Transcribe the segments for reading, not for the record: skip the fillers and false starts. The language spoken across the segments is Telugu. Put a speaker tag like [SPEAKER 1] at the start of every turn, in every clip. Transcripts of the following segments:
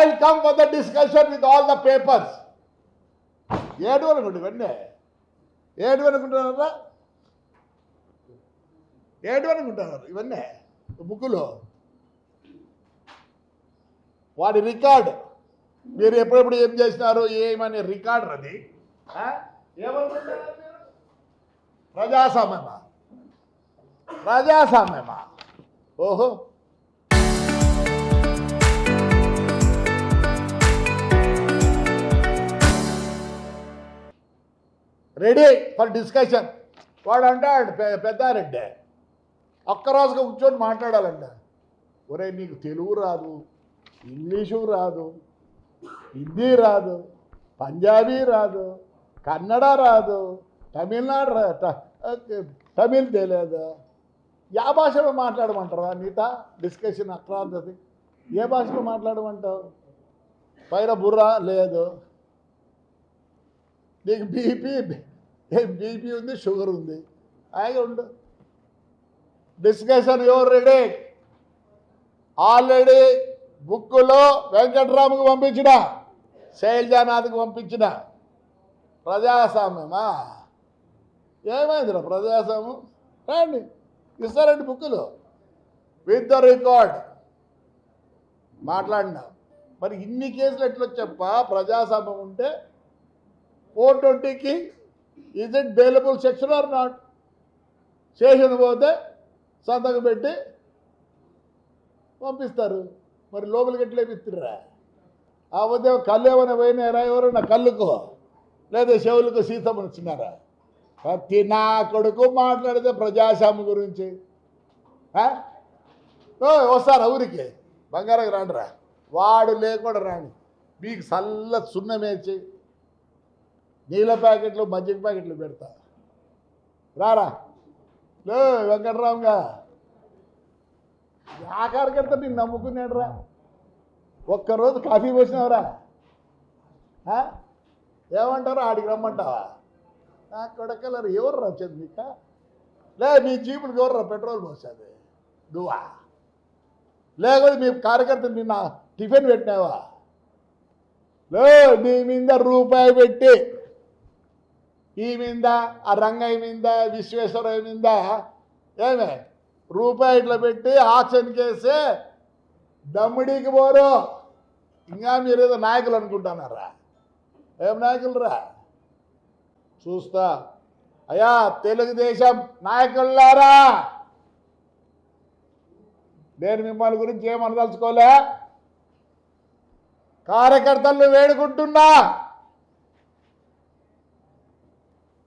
[SPEAKER 1] I'll come for the discussion with all the papers. ఏడు అనుకుంటు ఇవన్నీ ఏడు అనుకుంటున్నారా ఏడు అనుకుంటున్నారు ఇవన్నీ బుక్కులో వాడి రికార్డు మీరు ఎప్పుడెప్పుడు ఏం చేసినారు ఏమని రికార్డర్ అది ఏమనుకుంటున్నారు ప్రజాస్వామ్యమా ప్రజాస్వామ్యమా ఓహో రెడీ ఫర్ డిస్కషన్ వాడు అంటాడు పెద్దారెడ్డి ఒక్కరోజుగా కూర్చొని మాట్లాడాలంట ఒరే నీకు తెలుగు రాదు ఇంగ్లీషు రాదు హిందీ రాదు పంజాబీ రాదు కన్నడ రాదు తమిళనాడు తమిళ్ తెలియదు యా భాషలో మాట్లాడమంటారా నీతా డిస్కషన్ అక్రాంతది ఏ భాషలో మాట్లాడమంటావు పైన బుర్ర లేదు నీకు బీపీ ఉంది షుగర్ ఉంది హాయిగా ఉండు డిస్కషన్ యువర్ రెడీ ఆల్రెడీ బుక్కులో వెంకట్రాముకు పంపించిన శైలజానాథ్కి పంపించిన ప్రజాస్వామ్యమా ఏమైందిరా ప్రజాస్వామ్యం రండి ఇస్తారండి బుక్కులు విత్ ద రికార్డ్ మాట్లాడినా మరి ఇన్ని కేసులు ఎట్లా చెప్ప ప్రజాస్వామ్యం ఉంటే 420కి is it bailable section or not station పోతే సంతకం పెట్టి పంపిస్తారు మరి లోపలికి ఎట్లా ఇస్తుర్రా ఆ ఉదయం కళ్ళు ఏమైనా పోయినారా ఎవరైనా కళ్ళుకో లేదా చెవులకు సీతమ్మని ఇచ్చినారా ప్రతి నా కొడుకు మాట్లాడితే ప్రజాస్వామ్యం గురించి వస్తారా ఊరికి బంగారకు రాండిరా వాడు లేకుండా రాండి మీకు చల్ల సున్నమేసి నీళ్ళ ప్యాకెట్లు మజ్జిగ ప్యాకెట్లు పెడతా రారా లే వెంకటరామ్గా ఆఖరికెళ్తా నేను నమ్ముకున్నాడు రా ఒక్కరోజు కాఫీ పోసినావురా ఏమంటారు ఆడికి రమ్మంటావా నా కొడకలరు ఎవరు రా చంద్రిక లే మీ జీపులకి ఎవరు రా పెట్రోల్ పోసేది నువ్వా లేకపోతే మీ కార్యకర్త నిన్న టిఫిన్ పెట్టినావా లే నీ మీద రూపాయి పెట్టి ఈ మీద ఆ రంగయ్య మీద విశ్వేశ్వరయ్య మీద ఏమే రూపాయి ఇట్లా పెట్టి ఆక్షన్కి వేస్తే దమ్ముడికి పోరు ఇంకా మీరు ఏదో నాయకులు అనుకుంటున్నారా ఏం నాయకులు రా చూస్తా అయ్యా తెలుగుదేశం నాయకులారా నేను మిమ్మల్ని గురించి ఏమనదలుచుకోలే కార్యకర్తలను వేడుకుంటున్నా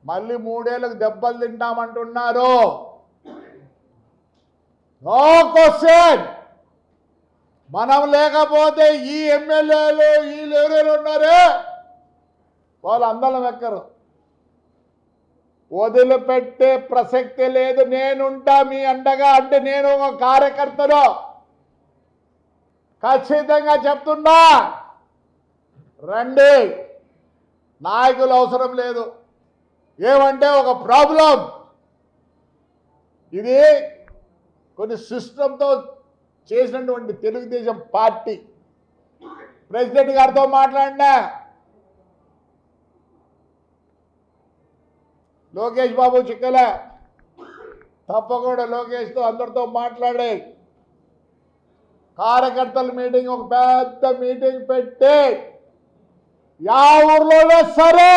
[SPEAKER 1] మళ్ళీ 3 ఏళ్ళకు దెబ్బలు తింటామంటున్నారు నో క్వశ్చన్ మనం లేకపోతే ఈ ఎమ్మెల్యేలు వీళ్ళు ఎవరెవరు ఉన్నారే వాళ్ళు అందరం ఎక్కరు వదిలిపెట్టే ప్రసక్తి లేదు నేనుంటా మీ అండగా అంటే నేను ఒక కార్యకర్తను ఖచ్చితంగా చెప్తున్నా రండి నాయకులు అవసరం లేదు ఏమంటే ఒక ప్రాబ్లం ఇది కొన్ని సిస్టంతో చేసినటువంటి తెలుగుదేశం పార్టీ ప్రెసిడెంట్ గారితో మాట్లాడినా లోకేష్ బాబు చిక్కలే తప్పకుండా లోకేష్తో అందరితో మాట్లాడే కార్యకర్తల మీటింగ్ ఒక పెద్ద మీటింగ్ పెట్టి యా ఊర్లోనే సరే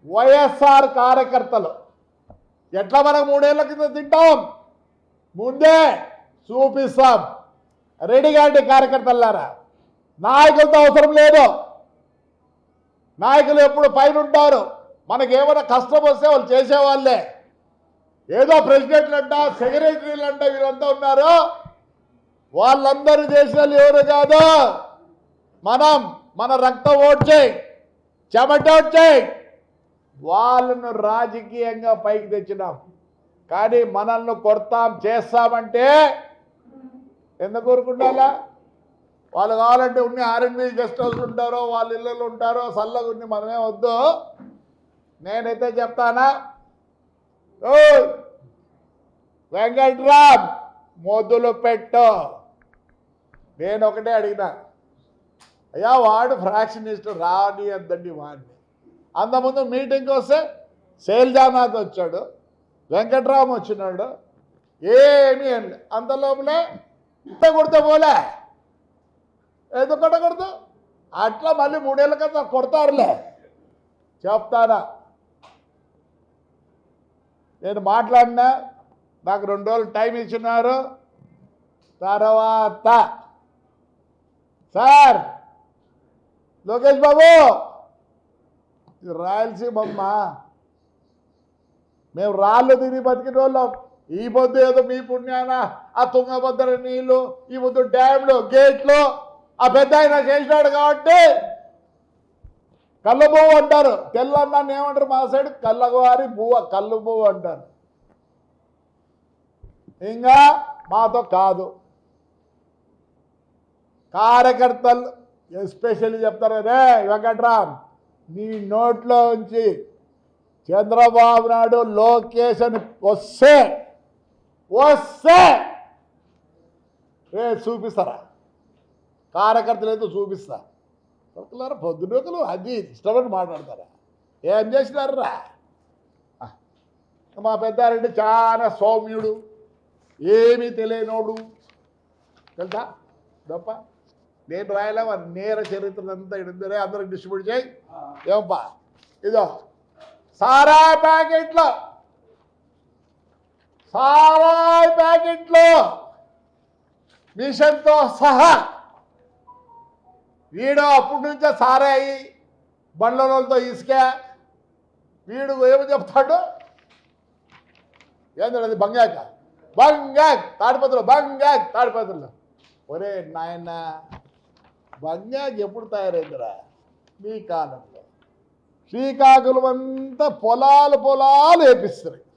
[SPEAKER 1] వైఎస్ఆర్ కార్యకర్తలు ఎట్లా మనకు 3 ఏళ్ల కింద తింటాం ముందే చూపిస్తాం రెడీగా అంటే కార్యకర్తలారా నాయకులతో అవసరం లేదు నాయకులు ఎప్పుడు పైన ఉంటారు మనకేమైనా కష్టం వస్తే వాళ్ళు చేసేవాళ్ళే ఏదో ప్రెసిడెంట్లు అంట సెక్రటరీలు అంట వీళ్ళంతా ఉన్నారు వాళ్ళందరూ చేసిన ఎవరు కాదు మనం మన రక్తం ఓడ్చేయి చెమట ఓడ్చేయి వాళ్ళను రాజకీయంగా పైకి తెచ్చినాం కానీ మనల్ని కొడతాం చేస్తామంటే ఎందుకు ఊరుకుంటారా వాళ్ళు కావాలంటే ఉన్ని ఆర్ఎండ్బి గెస్ట్ హౌస్ ఉంటారో వాళ్ళ ఇళ్ళలో ఉంటారో చల్లగా ఉన్ని మనమే వద్దు నేనైతే చెప్తానా ఓ వెంకట్రామ్ మొదలు పెట్టు నేను ఒకటే అడిగినా, అయ్యా వాడు ఫ్రాక్షనిస్ట్ రాని అందండి వాడిని. అంతకుముందు మీటింగ్కి వస్తే శైలజానాథ్ వచ్చాడు, వెంకట్రామ్ వచ్చినాడు, ఏమీ అండి. అంత లోపలే కొడితే పోలే, ఎందుకు కొట్టకూడదు? అట్లా మళ్ళీ 3 ఏళ్ళ కదా కొడతారులే. చెప్తారా, నేను మాట్లాడినా, నాకు 2 రోజులు టైం ఇచ్చినారు. తర్వాత సార్ లోకేష్ బాబు, ఇది రాయలసీమ అమ్మా, మేము రాళ్ళు తిని బతికిన వాళ్ళం. ఈ పొద్దు ఏదో మీ పుణ్యాన ఆ తుంగభద్ర నీళ్ళు, ఈ పొద్దు డ్యామ్లు, గేట్లు ఆ పెద్ద ఆయన చేసినాడు కాబట్టి కళ్ళు పువ్వు అంటారు. తెల్లన్నాన్ని ఏమంటారు మా సైడ్? కళ్ళవారి పువ్వ, కళ్ళు పువ్వు అంటారు. ఇంకా మాతో కాదు. కార్యకర్తలు ఎస్పెషల్లీ చెప్తారు, రే వెంకట్రామ్, నీ నోట్లో ఉంచి చంద్రబాబు నాయుడు లోకేష్ అని వస్తే రే చూపిస్తారా? కార్యకర్తలు ఏదో చూపిస్తా. ఒకలారా పొద్దునొకలు అది ఇష్టపడి మాట్లాడతారా? ఏం చేసినారా? మా పెద్దారెడ్డి చాలా సౌమ్యుడు, ఏమీ తెలియనోడు తెలుసా గొప్ప. నేను రాయలే నేర చరిత్రనంతా ఇద్దరే అందరికి డిస్ట్రిబ్యూట్ చేయి. ఏమప్పా ఇదో సారాయి ప్యాకెట్లో మిషన్తో సహా వీడు అప్పటి నుంచే సారాయి బండ్లతో ఇసుక. వీడు ఏమో చెప్తాడు, ఏంటంటే బంగాక తాడిపత్రులు. ఒరే నాయన, బంగాక్ ఎప్పుడు తయారైందిరా? మీ కాలంలో శ్రీకాకుళం అంతా పొలాలు వేపిస్తారు.